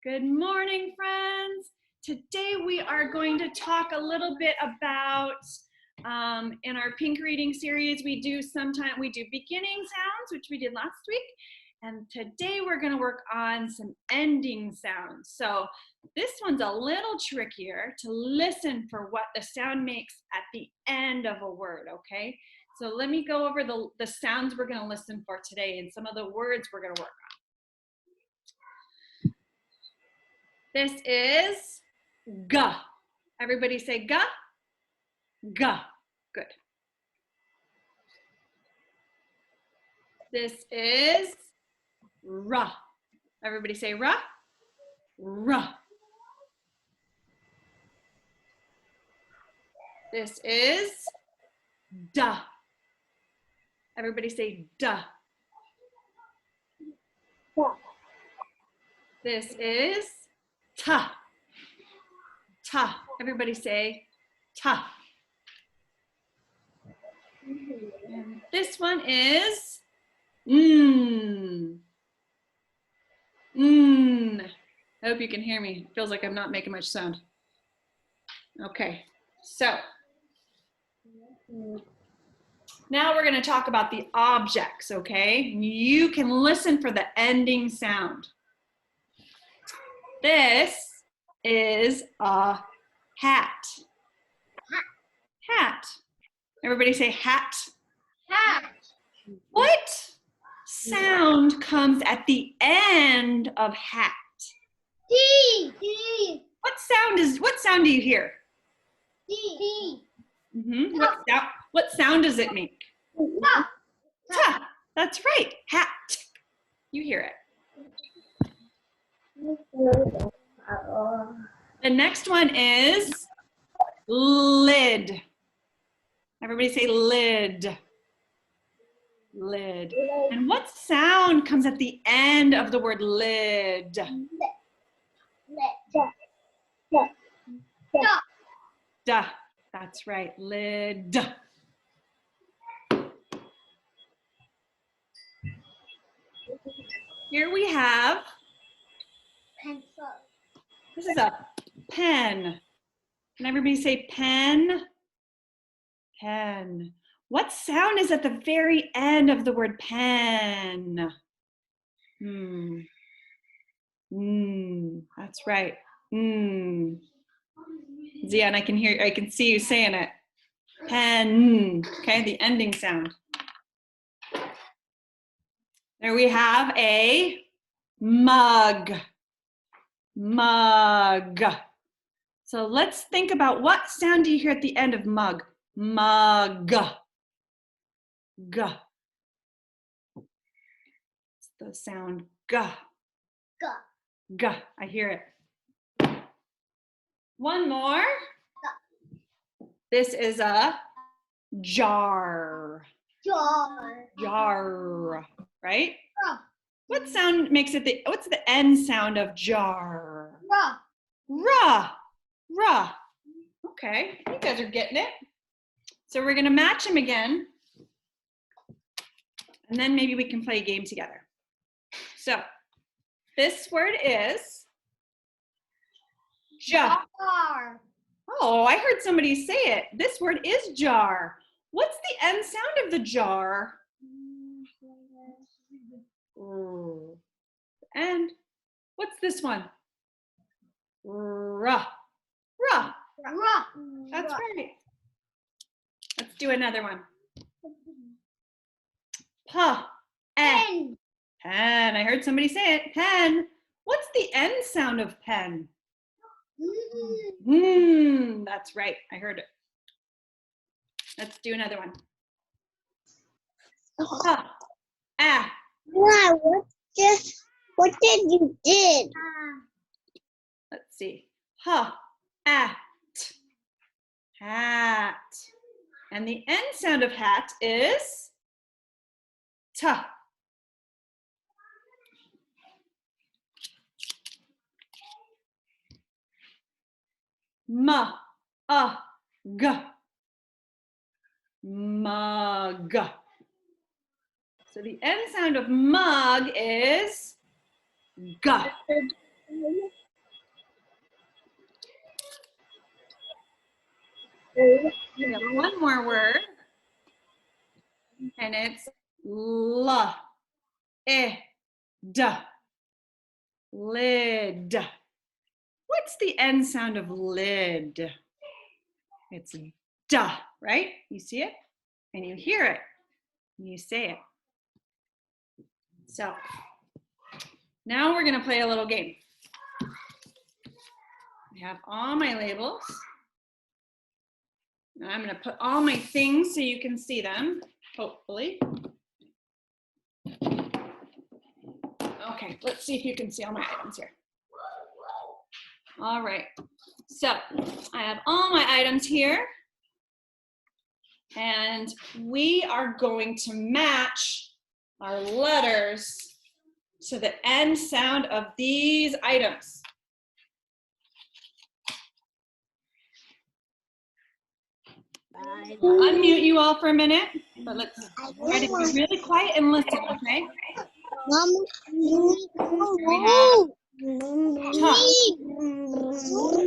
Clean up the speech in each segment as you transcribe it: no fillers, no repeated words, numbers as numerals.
Good morning, friends. Today we are going to talk a little bit about, in our pink reading series, we do beginning sounds, which we did last week. And today we're going to work on some ending sounds. So this one's a little trickier to listen for what the sound makes at the end of a word, okay? So let me go over the sounds we're going to listen for today and some of the words we're going to work on. This is G. Everybody say G. G. Good. This is R. Everybody say R. R. This is D. Everybody say D. This is T. T. Everybody say T. And this one is N. N. I hope you can hear me. It feels like I'm not making much sound. Okay, so now we're going to talk about the objects, okay? You can listen for the ending sound. This is a hat. Hat. Everybody say hat. Hat. What sound comes at the end of hat? D. D. What sound do you hear? D. Mm-hmm. What sound does it make? Ta. Ta. That's right. Hat. You hear it. The next one is lid. Everybody say lid. Lid. And what sound comes at the end of the word lid? Duh. That's right. Lid. Here we have, Pencil. this is a pen. Can everybody say pen? Pen. What sound is at the very end of the word pen? That's right. Zian, I can see you saying it. Pen. Okay, the ending sound. There we have a mug. Mug. So let's think about what sound do you hear at the end of mug? Mug. G. It's the sound G. G. G. I hear it. One more. This is a jar. Jar. Jar. Right? Ra. What sound makes it what's the end sound of jar? Ra. Ra. Ra. Okay, you guys are getting it. So we're gonna match them again. And then maybe we can play a game together. So this word is jar. Oh, I heard somebody say it. This word is jar. What's the end sound of the jar? And what's this one? Ra. Ra. Ra. That's right. Let's do another one. Pa. Pen. Pen. I heard somebody say it. Pen. What's the end sound of pen? That's right. I heard it. Let's do another one. Pa. Ah. Wow, what did you did? Let's see. Ha. At. Hat. And the end sound of hat is ta. Ma. G. Mug. So the end sound of mug is G. We have one more word, and it's l, e, d, lid. What's the end sound of lid? It's duh, right? You see it, and you hear it, and you say it. So now we're gonna play a little game. I have all my labels. I'm gonna put all my things so you can see them, hopefully. Okay, let's see if you can see all my items here. All right, so I have all my items here, and we are going to match our letters to the end sound of these items. Unmute you all for a minute, but let's try to be really quiet and listen, okay?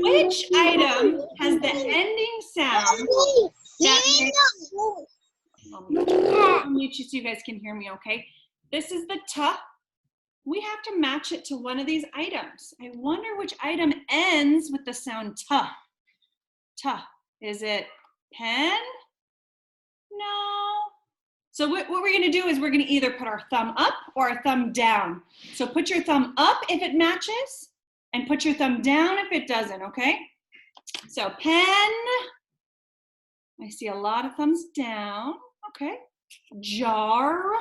Which item has the ending sound that makes... I'll mute you so you guys can hear me, okay? This is the t. We have to match it to one of these items. I wonder which item ends with the sound t. T. Is it pen? No. So what we're gonna do is we're gonna either put our thumb up or our thumb down. So put your thumb up if it matches, and put your thumb down if it doesn't, okay? So pen, I see a lot of thumbs down, okay. Jar.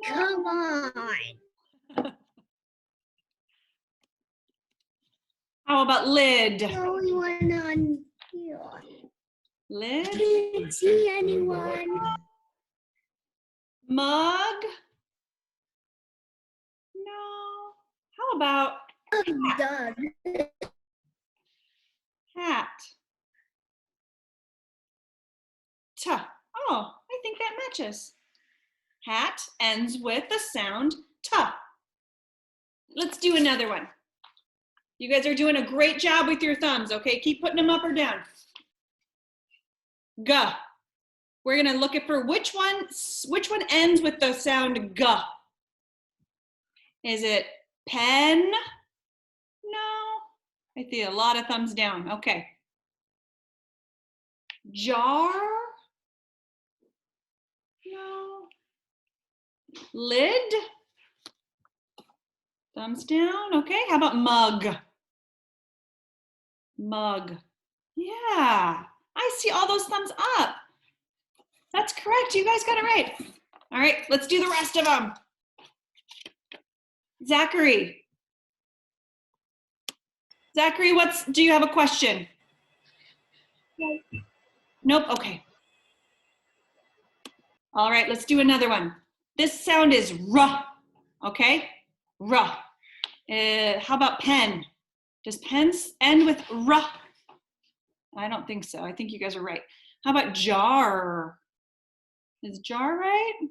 No. Come on. How about lid? No one on here. Lid. Can't see anyone. Mug. No. How about Done. hat? T. Oh, I think that matches. Hat ends with the sound T. Let's do another one. You guys are doing a great job with your thumbs, okay? Keep putting them up or down. G. We're gonna look for which one ends with the sound G. Is it pen? No. I see a lot of thumbs down. Okay. Jar? No. Lid? Thumbs down. Okay. How about mug? Mug. Yeah. I see all those thumbs up. That's correct. You guys got it right. All right. Let's do the rest of them. Zachary. Zachary, do you have a question? Nope. Okay. All right, let's do another one. This sound is R, okay? R. How about pen? Does pen end with R? I don't think so. I think you guys are right. How about jar? Is jar right?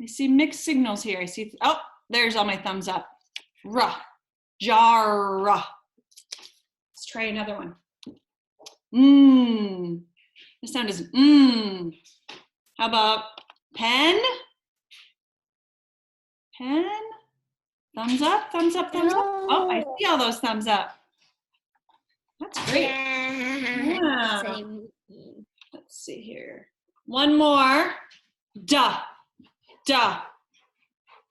I see mixed signals here. I see, oh, there's all my thumbs up. R, jar. Let's try another one. The sound is How about pen? Pen? Thumbs up, thumbs up, thumbs up. Oh, I see all those thumbs up. That's great. Yeah. Let's see here. One more. Duh. Duh.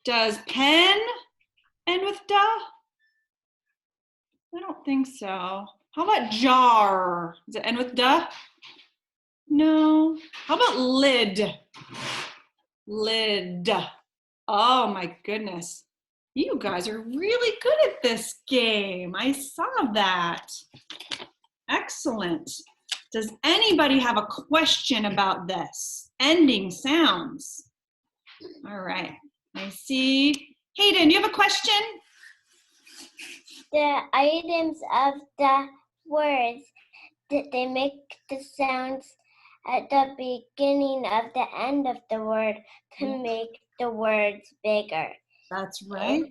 Does pen end with duh? I don't think so. How about jar? Does it end with duh? No. How about lid? Lid. Oh my goodness. You guys are really good at this game. I saw that. Excellent. Does anybody have a question about this? Ending sounds. All right. I see. Hayden, you have a question? The items of the words that they make the sounds at the beginning of the end of the word to make the words bigger. That's right.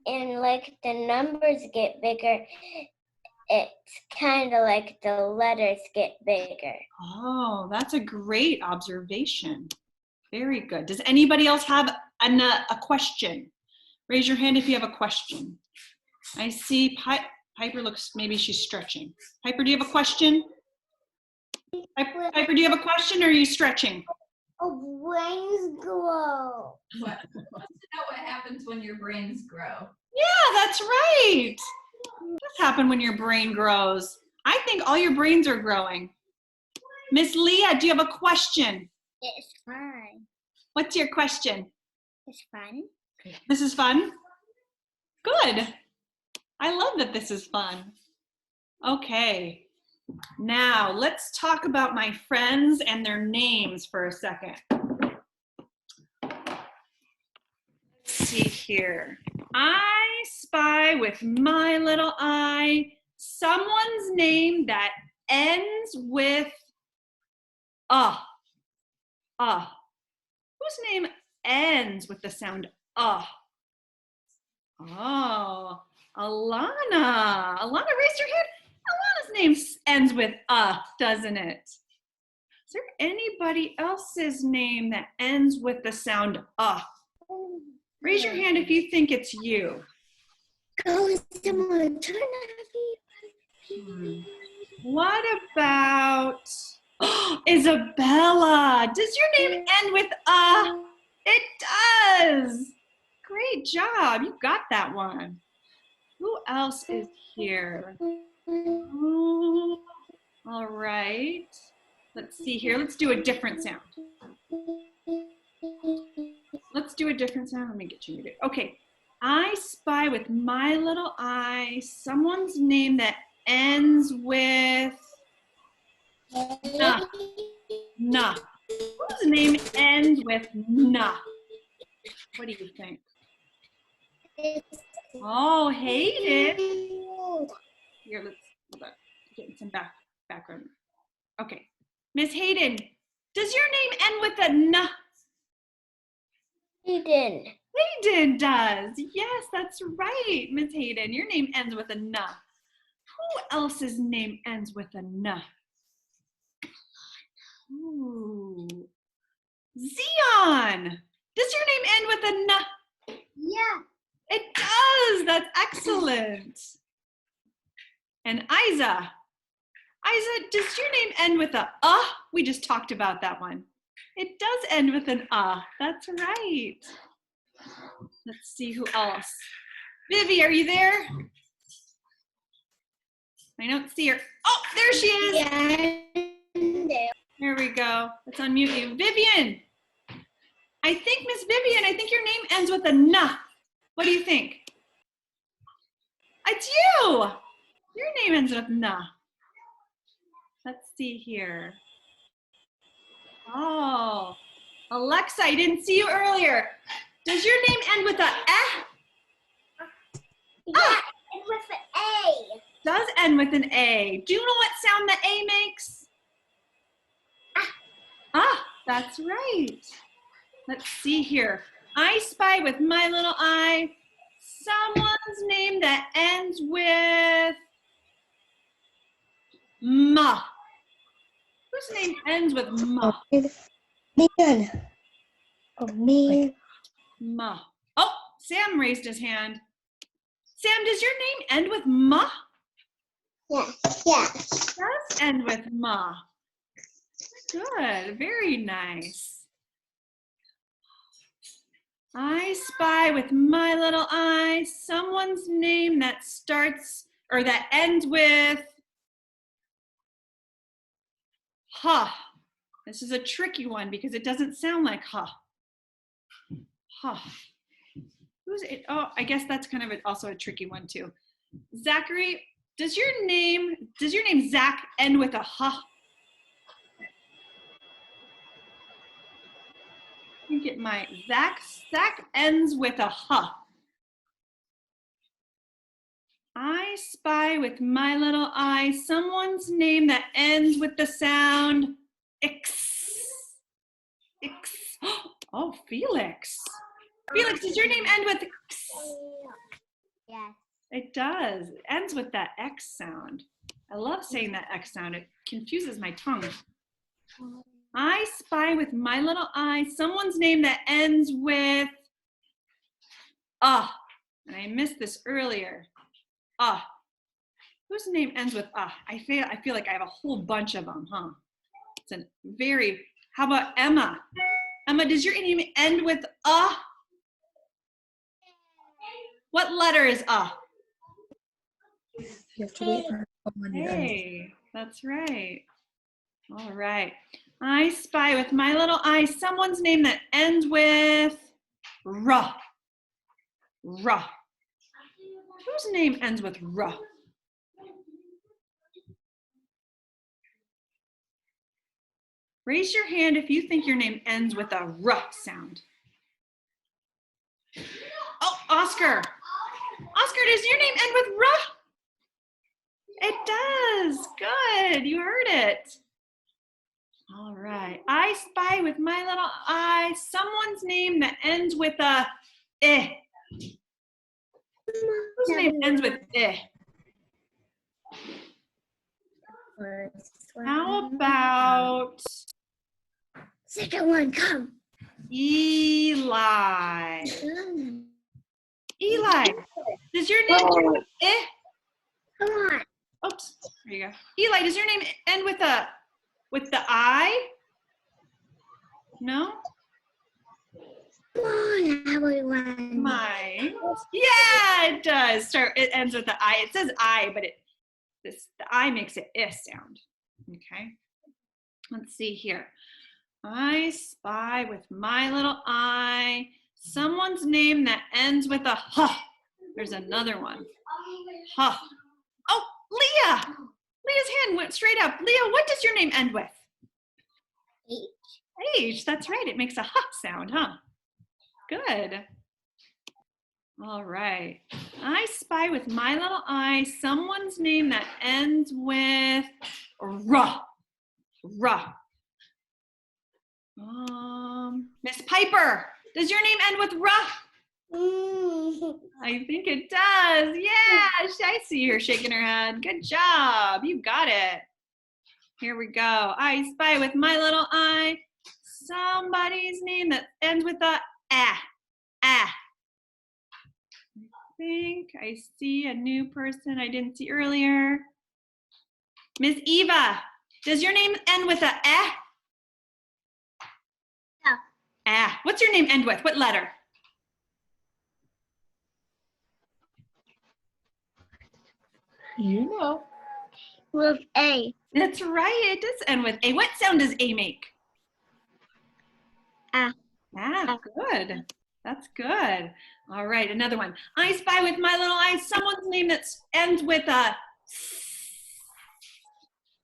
And like the numbers get bigger, it's kind of like the letters get bigger. Oh, that's a great observation. Very good. Does anybody else have a question? Raise your hand if you have a question. I see Piper looks, maybe she's stretching. Piper, do you have a question? Piper, do you have a question or are you stretching? Oh, brains grow. What happens when your brains grow? Yeah, that's right. What's happen when your brain grows? I think all your brains are growing. Miss Leah, do you have a question? It's fun. What's your question? It's fun. This is fun? Good. I love that this is fun. Okay. Now, let's talk about my friends and their names for a second. Let's see here. I spy with my little eye someone's name that ends with Whose name ends with the sound Oh, Alana. Alana, raise your hand. Alana's name ends with doesn't it? Is there anybody else's name that ends with the sound Raise your hand if you think it's you. What about Isabella? Does your name end with It does. Great job. You got that one. Who else is here? All right. Let's see here. Let's do a different sound. Let's do a different sound. Let me get you muted. Okay. I spy with my little eye someone's name that ends with nah. Whose name ends with nah? What do you think? Oh, Hayden. Here, let's hold on. Getting some background. Okay. Miss Hayden, does your name end with a nah? Hayden. Hayden does. Yes, that's right, Miss Hayden. Your name ends with a nah. Who else's name ends with a nah? Ooh. Zion. Does your name end with a nah? Yeah. It does. That's excellent. And Isa. Isa, does your name end with a We just talked about that one. It does end with an That's right. Let's see who else. Vivi, are you there? I don't see her. Oh, there she is. Yeah. There we go. Let's unmute you. Vivian. I think, Miss Vivian, I think your name ends with a nah. What do you think? It's you. Your name ends with nah. Let's see here. Oh, Alexa, I didn't see you earlier. Does your name end with a Yeah, it's with an A. Does end with an A. Do you know what sound the A makes? That's right. Let's see here. I spy with my little eye someone's name that ends with ma. Whose name ends with ma? Man. Oh, man. Ma. Oh, Sam raised his hand. Sam, does your name end with ma? Yeah. Yeah. It does end with ma. Good, very nice. I spy with my little eye someone's name that starts or that ends with ha. This is a tricky one because it doesn't sound like ha. Ha. Who's it? Oh, I guess that's kind of also a tricky one too. Zachary, does your name Zach end with a ha? You get my Zach ends with a ha. I spy with my little eye someone's name that ends with the sound X. X. Oh, Felix. Felix, does your name end with X? Yes. It does. It ends with that X sound. I love saying that X sound. It confuses my tongue. I spy with my little eye someone's name that ends with and I missed this earlier. Whose name ends with I feel like I have a whole bunch of them, huh? It's a very, how about Emma? Emma, does your name end with What letter is You have to wait for her to come when you end. Hey, that's right. All right. I spy with my little eye someone's name that ends with R. R. Whose name ends with R? Raise your hand if you think your name ends with a R sound. Oh, Oscar. Oscar, does your name end with R? It does. Good. You heard it. All right. I spy with my little eye someone's name that ends with a I. Whose name ends with I? How about Second one, come. Eli? Eli, does your name end with I? Come on. Oops, there you go. Eli, does your name end with the I? No? Come on, everyone. Mine. Yeah, it does. It ends with the I. It says I, but the I makes it I sound. Okay. Let's see here. I spy with my little eye someone's name that ends with a H. There's another one. H. Oh, Leah. Leah's hand went straight up. Leah, what does your name end with? H. H. That's right. It makes a H sound, huh? Good. All right. I spy with my little eye someone's name that ends with R. R. Miss Piper, does your name end with R? I think it does. Yeah, I see her shaking her head. Good job. You got it. Here we go. I spy with my little eye somebody's name that ends with a A. I think I see a new person I didn't see earlier. Miss Eva, does your name end with a Eh? No. Ah, what's your name end with? What letter? You know. With A. That's right, it does end with A. What sound does A make? Ah. Ah, good. That's good. All right, another one. I spy with my little eye someone's name that ends with a S.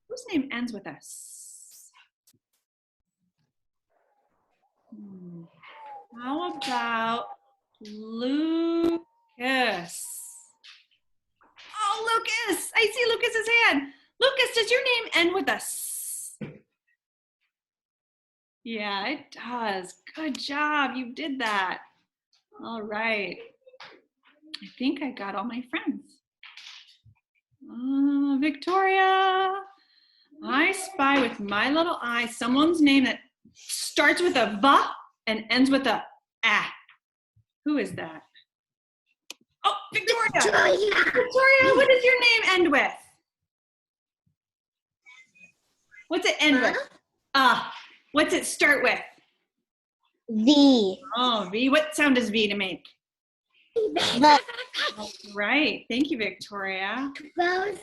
Whose name ends with a S? How about Lucas? Oh, Lucas! I see Lucas's hand. Lucas, does your name end with a S? Yeah, it does. Good job. You did that. All right. I think I got all my friends. Victoria. I spy with my little eye someone's name that starts with a V and ends with a A. Who is that? Oh, Victoria. Victoria, what does your name end with? What's it end with? What's it start with? V. Oh, V. What sound does V to make? Right. Thank you, Victoria. All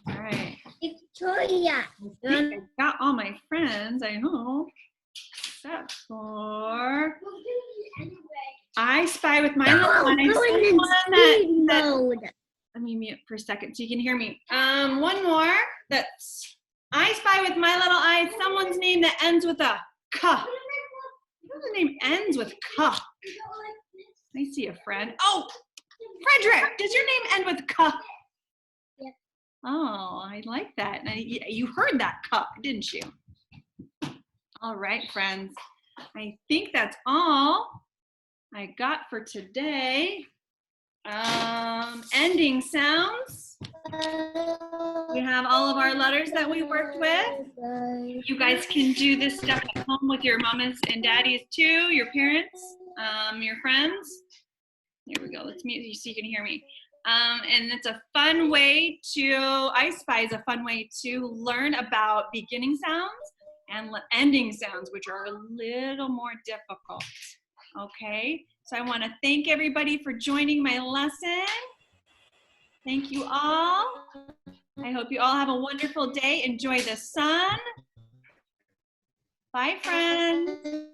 right. Victoria. I think I got all my friends, I hope. Except for I spy with my little eye. Let me mute for a second so you can hear me. One more. That's I spy with my little eye someone's name that ends with a K. Whose name ends with K? I see a friend. Oh, Frederick, does your name end with K? Yes. Oh, I like that. You heard that K, didn't you? All right, friends. I think that's all I got for today. Ending sounds. We have all of our letters that we worked with. You guys can do this stuff at home with your mamas and daddies too, your parents, your friends. Here we go, let's mute so you can hear me. And it's a fun way to, I Spy is a fun way to learn about beginning sounds and ending sounds, which are a little more difficult. Okay, so I want to thank everybody for joining my lesson. Thank you all. I hope you all have a wonderful day. Enjoy the sun. Bye, friends.